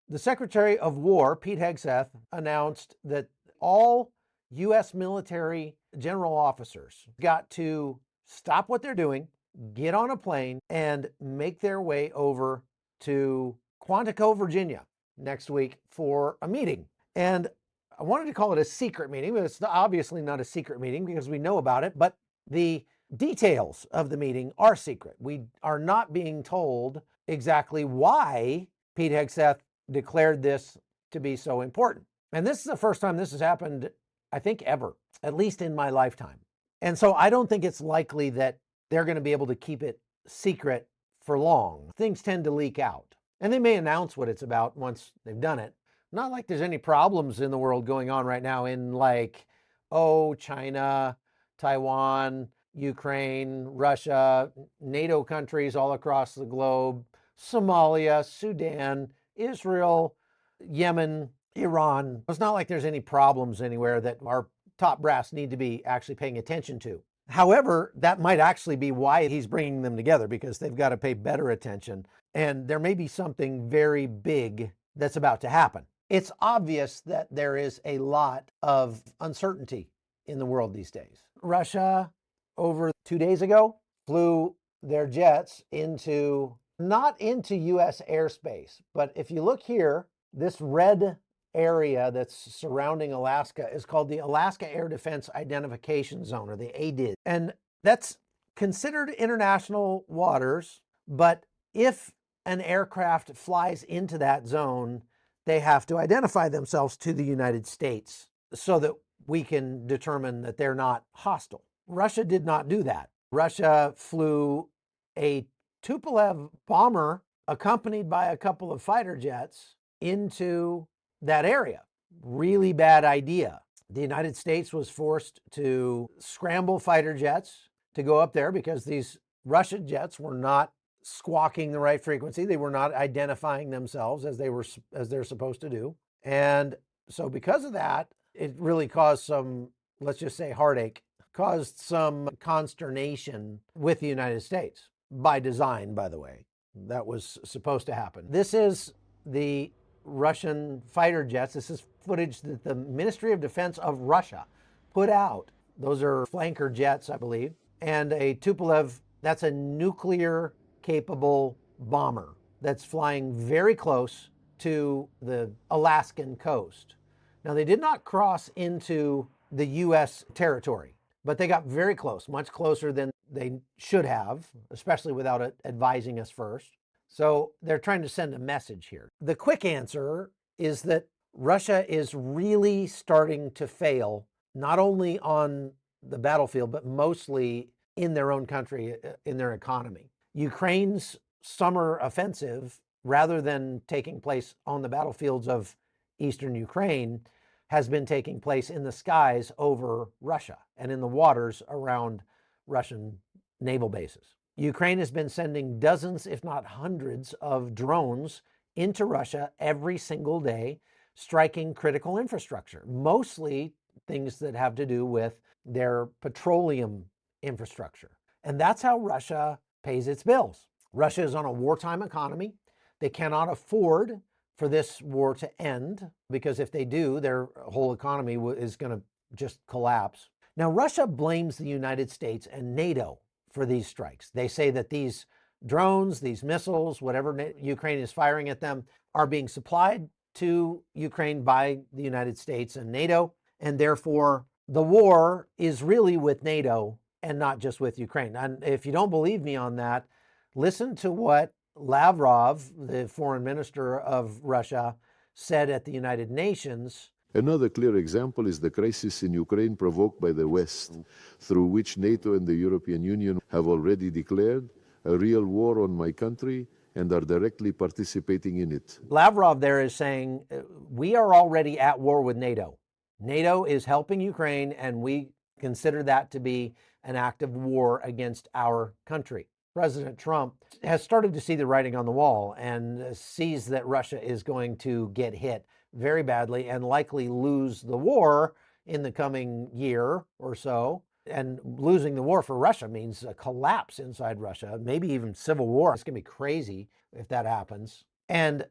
The Secretary of War, Pete Hegseth, announced that all U.S. military general officers got to stop what they're doing, get on a plane, and make their way over to Quantico, Virginia next week for a meeting. And I wanted to call it a secret meeting, but it's obviously not a secret meeting because we know about it, but the details of the meeting are secret. We are not being told exactly why Pete Hegseth declared this to be so important. And this is the first time this has happened, I think, ever, at least in my lifetime. And so I don't think it's likely that they're going to be able to keep it secret for long. Things tend to leak out. And they may announce what it's about once they've done it. Not like there's any problems in the world going on right now in China, Taiwan, Ukraine, Russia, NATO countries all across the globe, Somalia, Sudan, Israel, Yemen, Iran. It's not like there's any problems anywhere that our top brass need to be actually paying attention to. However, that might actually be why he's bringing them together, because they've got to pay better attention. And there may be something very big that's about to happen. It's obvious that there is a lot of uncertainty in the world these days. Russia, over 2 days ago, flew their jets not into U.S. airspace, but if you look here, this red area that's surrounding Alaska is called the Alaska Air Defense Identification Zone, or the ADIZ. And that's considered international waters, but if an aircraft flies into that zone, they have to identify themselves to the United States so that we can determine that they're not hostile. Russia did not do that. Russia flew a Tupolev bomber accompanied by a couple of fighter jets into that area. Really bad idea. The United States was forced to scramble fighter jets to go up there because these Russian jets were not squawking the right frequency. They were not identifying themselves as they're supposed to do. And so because of that, it really caused some, let's just say, heartache, caused some consternation with the United States, by design, by the way. That was supposed to happen. This is the Russian fighter jets. This is footage that the Ministry of Defense of Russia put out. Those are flanker jets, I believe. And a Tupolev, that's a nuclear capable bomber that's flying very close to the Alaskan coast. Now, they did not cross into the U.S. territory, but they got very close, much closer than they should have, especially without advising us first. So they're trying to send a message here. The quick answer is that Russia is really starting to fail, not only on the battlefield, but mostly in their own country, in their economy. Ukraine's summer offensive, rather than taking place on the battlefields of eastern Ukraine, has been taking place in the skies over Russia and in the waters around Russian naval bases. Ukraine has been sending dozens, if not hundreds, of drones into Russia every single day, striking critical infrastructure, mostly things that have to do with their petroleum infrastructure. And that's how Russia pays its bills. Russia is on a wartime economy. They cannot afford for this war to end, because if they do, their whole economy is going to just collapse. Now, Russia blames the United States and NATO for these strikes. They say that these drones, these missiles, whatever Ukraine is firing at them, are being supplied to Ukraine by the United States and NATO, and therefore the war is really with NATO and not just with Ukraine. And if you don't believe me on that, listen to what Lavrov, the foreign minister of Russia, said at the United Nations. Another clear example is the crisis in Ukraine provoked by the West, through which NATO and the European Union have already declared a real war on my country and are directly participating in it. Lavrov there is saying, we are already at war with NATO. NATO is helping Ukraine, and we consider that to be an act of war against our country. President Trump has started to see the writing on the wall and sees that Russia is going to get hit very badly and likely lose the war in the coming year or so. And losing the war for Russia means a collapse inside Russia, maybe even civil war. It's going to be crazy if that happens. And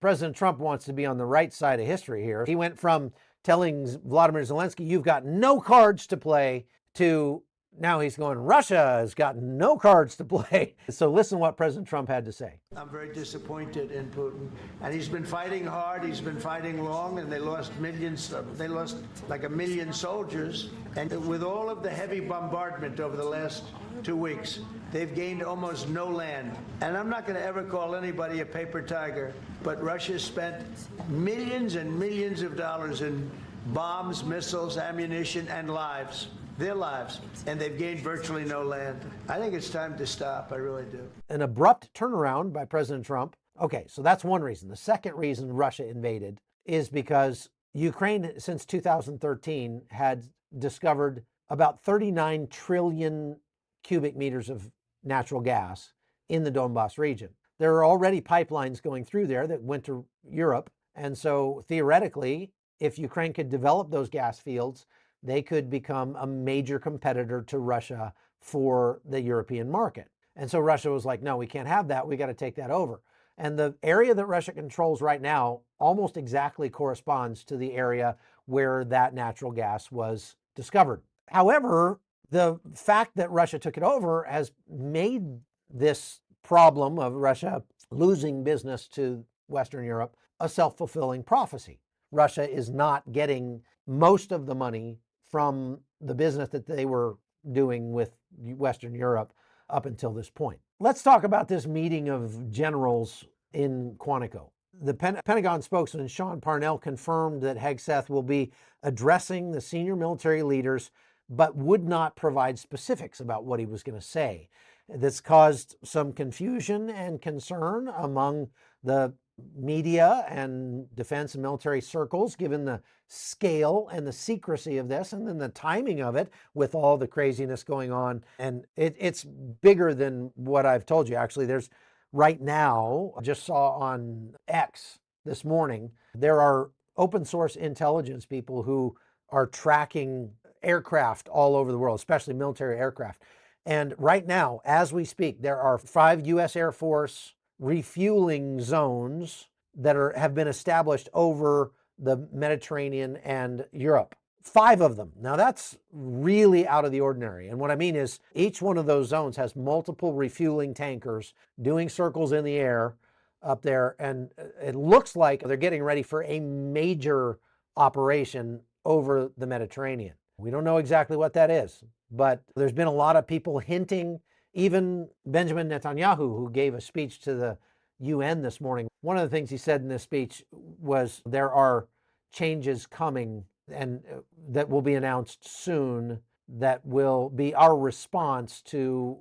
President Trump wants to be on the right side of history here. He went from telling Vladimir Zelensky, you've got no cards to play, to now he's going, Russia has got no cards to play. So listen to what President Trump had to say. I'm very disappointed in Putin. And he's been fighting hard. He's been fighting long, and they lost millions. They lost like 1 million soldiers. And with all of the heavy bombardment over the last 2 weeks, they've gained almost no land. And I'm not going to ever call anybody a paper tiger, but Russia spent millions and millions of dollars in bombs, missiles, ammunition, and lives. Their lives, and they've gained virtually no land. I think it's time to stop. I really do. An abrupt turnaround by President Trump. Okay, so that's one reason. The second reason Russia invaded is because Ukraine, since 2013, had discovered about 39 trillion cubic meters of natural gas in the Donbas region. There are already pipelines going through there that went to Europe. And so theoretically, if Ukraine could develop those gas fields, they could become a major competitor to Russia for the European market. And so Russia was like, no, we can't have that. We got to take that over. And the area that Russia controls right now almost exactly corresponds to the area where that natural gas was discovered. However, the fact that Russia took it over has made this problem of Russia losing business to Western Europe a self-fulfilling prophecy. Russia is not getting most of the money from the business that they were doing with Western Europe up until this point. Let's talk about this meeting of generals in Quantico. The Pentagon spokesman Sean Parnell confirmed that Hegseth will be addressing the senior military leaders, but would not provide specifics about what he was going to say. This caused some confusion and concern among the media and defense and military circles, given the scale and the secrecy of this, and then the timing of it with all the craziness going on. And it's bigger than what I've told you. Actually, there's right now, I just saw on X this morning, there are open source intelligence people who are tracking aircraft all over the world, especially military aircraft. And right now, as we speak, there are 5 U.S. Air Force refueling zones that have been established over the Mediterranean and Europe. 5 of them. Now that's really out of the ordinary. And what I mean is each one of those zones has multiple refueling tankers doing circles in the air up there. And it looks like they're getting ready for a major operation over the Mediterranean. We don't know exactly what that is, but there's been a lot of people hinting. Even Benjamin Netanyahu, who gave a speech to the UN this morning, one of the things he said in this speech was there are changes coming and that will be announced soon that will be our response to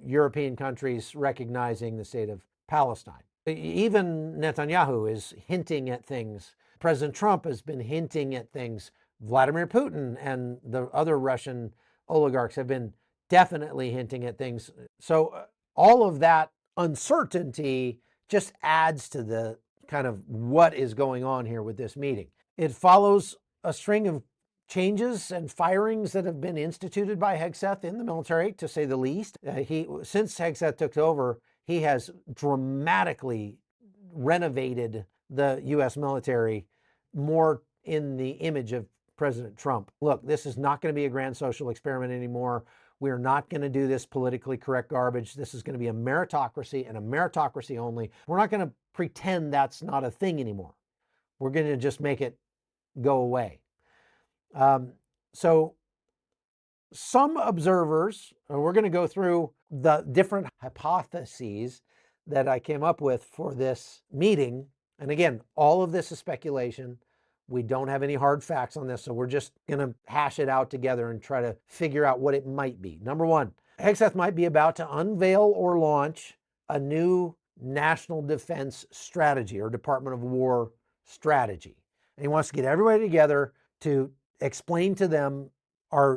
European countries recognizing the state of Palestine. Even Netanyahu is hinting at things. President Trump has been hinting at things. Vladimir Putin and the other Russian oligarchs have been definitely hinting at things. So all of that uncertainty just adds to the kind of what is going on here with this meeting. It follows a string of changes and firings that have been instituted by Hegseth in the military, to say the least. Since Hegseth took over, he has dramatically renovated the U.S. military more in the image of President Trump. Look, this is not going to be a grand social experiment anymore. We're not going to do this politically correct garbage. This is going to be a meritocracy and a meritocracy only. We're not going to pretend that's not a thing anymore. We're going to just make it go away. So some observers, we're going to go through the different hypotheses that I came up with for this meeting. And again, all of this is speculation. We don't have any hard facts on this, so we're just going to hash it out together and try to figure out what it might be. Number one, Hegseth might be about to unveil or launch a new national defense strategy or Department of War strategy. And he wants to get everybody together to explain to them,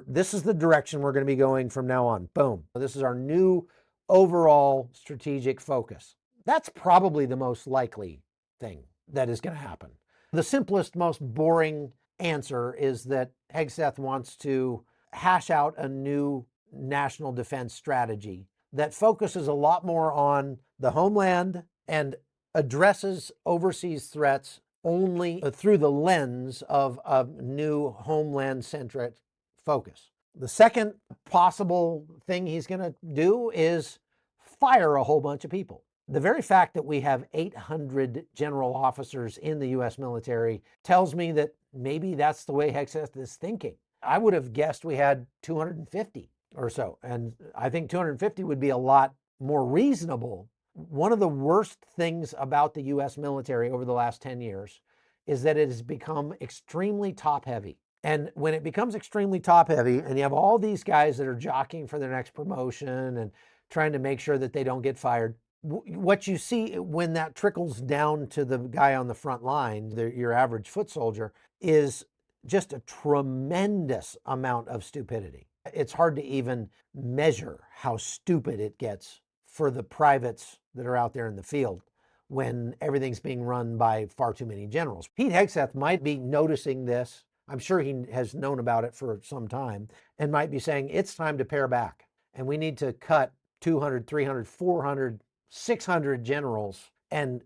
this is the direction we're going to be going from now on. Boom. This is our new overall strategic focus. That's probably the most likely thing that is going to happen. The simplest, most boring answer is that Hegseth wants to hash out a new national defense strategy that focuses a lot more on the homeland and addresses overseas threats only through the lens of a new homeland-centric focus. The second possible thing he's going to do is fire a whole bunch of people. The very fact that we have 800 general officers in the US military tells me that maybe that's the way Hegseth is thinking. I would have guessed we had 250 or so, and I think 250 would be a lot more reasonable. One of the worst things about the US military over the last 10 years is that it has become extremely top-heavy. And when it becomes extremely top-heavy, and you have all these guys that are jockeying for their next promotion and trying to make sure that they don't get fired, what you see when that trickles down to the guy on the front line, your average foot soldier, is just a tremendous amount of stupidity. It's hard to even measure how stupid it gets for the privates that are out there in the field when everything's being run by far too many generals. Pete Hegseth might be noticing this. I'm sure he has known about it for some time and might be saying it's time to pare back and we need to cut 200, 300, 400, 600 generals. And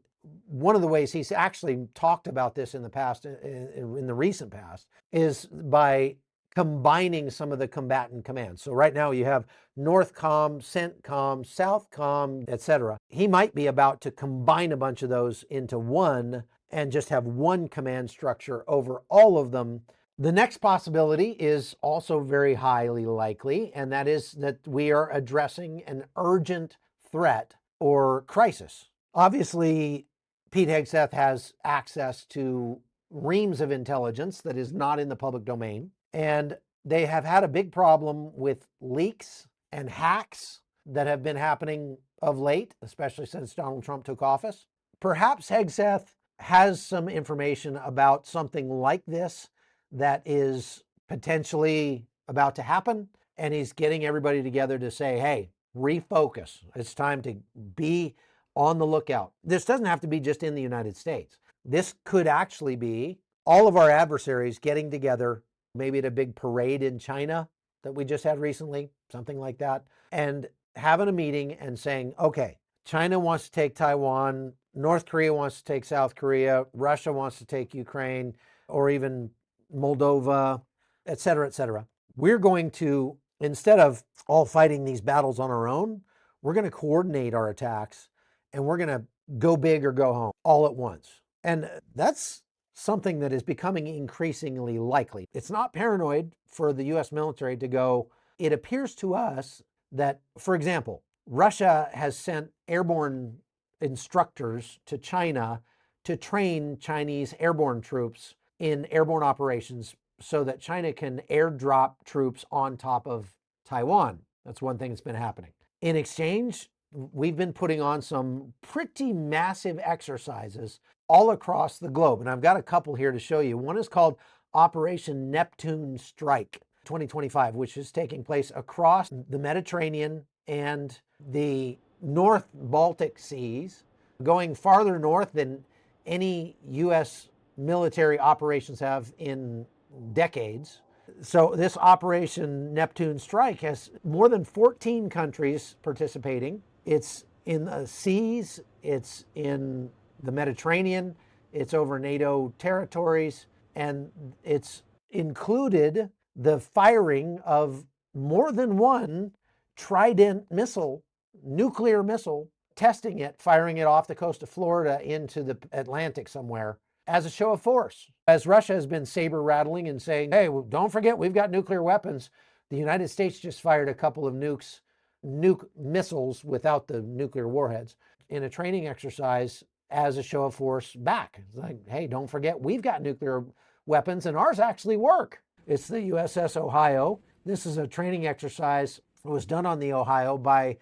one of the ways he's actually talked about this in the past, in the recent past, is by combining some of the combatant commands. So right now you have Northcom, CENTCOM, Southcom, etc. He might be about to combine a bunch of those into one and just have one command structure over all of them. The next possibility is also very highly likely, and that is that we are addressing an urgent threat or crisis. Obviously, Pete Hegseth has access to reams of intelligence that is not in the public domain, and they have had a big problem with leaks and hacks that have been happening of late, especially since Donald Trump took office. Perhaps Hegseth has some information about something like this that is potentially about to happen, and he's getting everybody together to say, hey, refocus. It's time to be on the lookout. This doesn't have to be just in the United States. This could actually be all of our adversaries getting together, maybe at a big parade in China that we just had recently, something like that, and having a meeting and saying, okay, China wants to take Taiwan, North Korea wants to take South Korea, Russia wants to take Ukraine, or even Moldova, et cetera, et cetera. We're going to, instead of all fighting these battles on our own, we're going to coordinate our attacks and we're going to go big or go home all at once. And that's something that is becoming increasingly likely. It's not paranoid for the US military to go, it appears to us that, for example, Russia has sent airborne instructors to China to train Chinese airborne troops in airborne operations so that China can airdrop troops on top of Taiwan. That's one thing that's been happening. In exchange, we've been putting on some pretty massive exercises all across the globe. And I've got a couple here to show you. One is called Operation Neptune Strike 2025, which is taking place across the Mediterranean and the North Baltic Seas, going farther north than any U.S. military operations have in decades. So this Operation Neptune Strike has more than 14 countries participating. It's in the seas, it's in the Mediterranean, it's over NATO territories, and it's included the firing of more than one Trident missile, nuclear missile, testing it, firing it off the coast of Florida into the Atlantic somewhere as a show of force. As Russia has been saber rattling and saying, hey, well, don't forget, we've got nuclear weapons. The United States just fired a couple of nuke missiles without the nuclear warheads in a training exercise as a show of force back. It's like, hey, don't forget, we've got nuclear weapons and ours actually work. It's the USS Ohio. This is a training exercise that was done on the Ohio by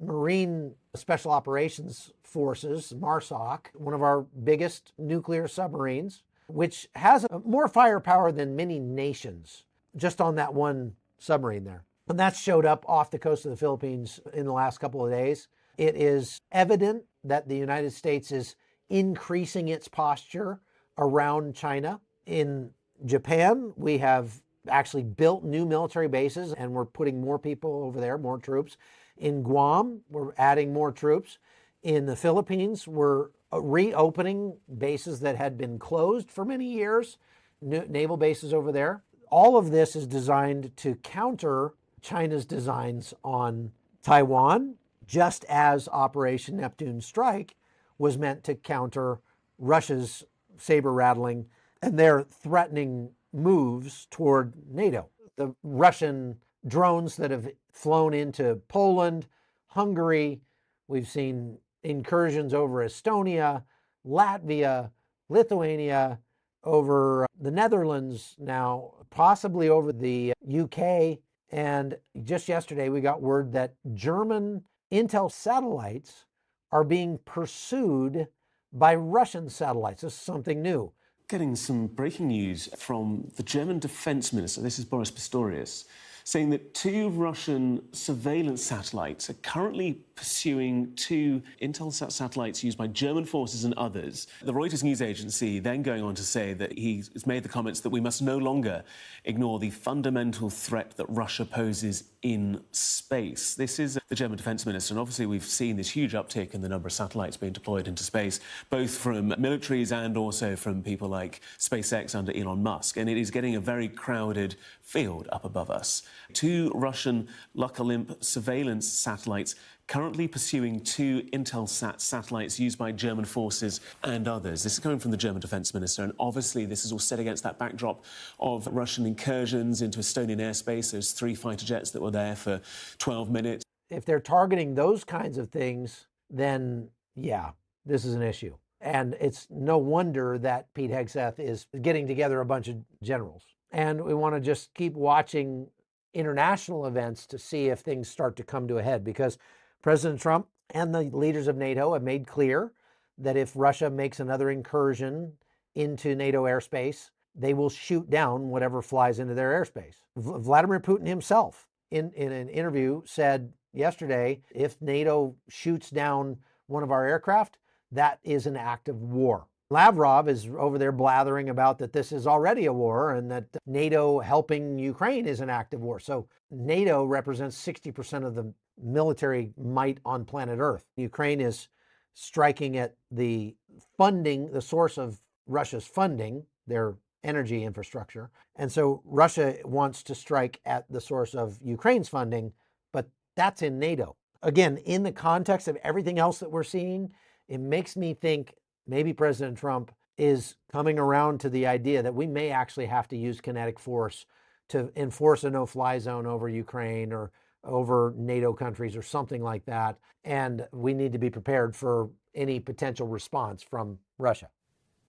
Marine Special Operations Forces, MARSOC, one of our biggest nuclear submarines, which has more firepower than many nations just on that one submarine there. And that showed up off the coast of the Philippines in the last couple of days. It is evident that the United States is increasing its posture around China. In Japan, we have actually built new military bases and we're putting more people over there, more troops. In Guam, we're adding more troops. In the Philippines, we're reopening bases that had been closed for many years, naval bases over there. All of this is designed to counter China's designs on Taiwan, just as Operation Neptune Strike was meant to counter Russia's saber rattling and their threatening moves toward NATO. The Russian drones that have flown into Poland, Hungary, we've seen incursions over Estonia, Latvia, Lithuania, over the Netherlands now, possibly over the UK. And just yesterday, we got word that German Intel satellites are being pursued by Russian satellites. This is something new. Getting some breaking news from the German defense minister, this is Boris Pistorius, saying that 2 Russian surveillance satellites are currently pursuing 2 Intelsat satellites used by German forces and others. The Reuters news agency then going on to say that he's made the comments that we must no longer ignore the fundamental threat that Russia poses in space. This is the German defense minister, and obviously we've seen this huge uptick in the number of satellites being deployed into space, both from militaries and also from people like SpaceX under Elon Musk, and it is getting a very crowded field up above us. 2 Russian Luck-Olymp surveillance satellites currently pursuing 2 Intelsat satellites used by German forces and others. This is coming from the German defense minister, and obviously this is all set against that backdrop of Russian incursions into Estonian airspace, those 3 fighter jets that were there for 12 minutes. If they're targeting those kinds of things, then yeah, this is an issue. And it's no wonder that Pete Hegseth is getting together a bunch of generals. And we want to just keep watching international events to see if things start to come to a head, because President Trump and the leaders of NATO have made clear that if Russia makes another incursion into NATO airspace, they will shoot down whatever flies into their airspace. Vladimir Putin himself, in an interview, said yesterday, if NATO shoots down one of our aircraft, that is an act of war. Lavrov is over there blathering about that this is already a war and that NATO helping Ukraine is an act of war. So NATO represents 60% of the military might on planet Earth. Ukraine is striking at the funding, the source of Russia's funding, their energy infrastructure. And so Russia wants to strike at the source of Ukraine's funding, but that's in NATO. Again, in the context of everything else that we're seeing, it makes me think maybe President Trump is coming around to the idea that we may actually have to use kinetic force to enforce a no-fly zone over Ukraine or over NATO countries or something like that. And we need to be prepared for any potential response from Russia.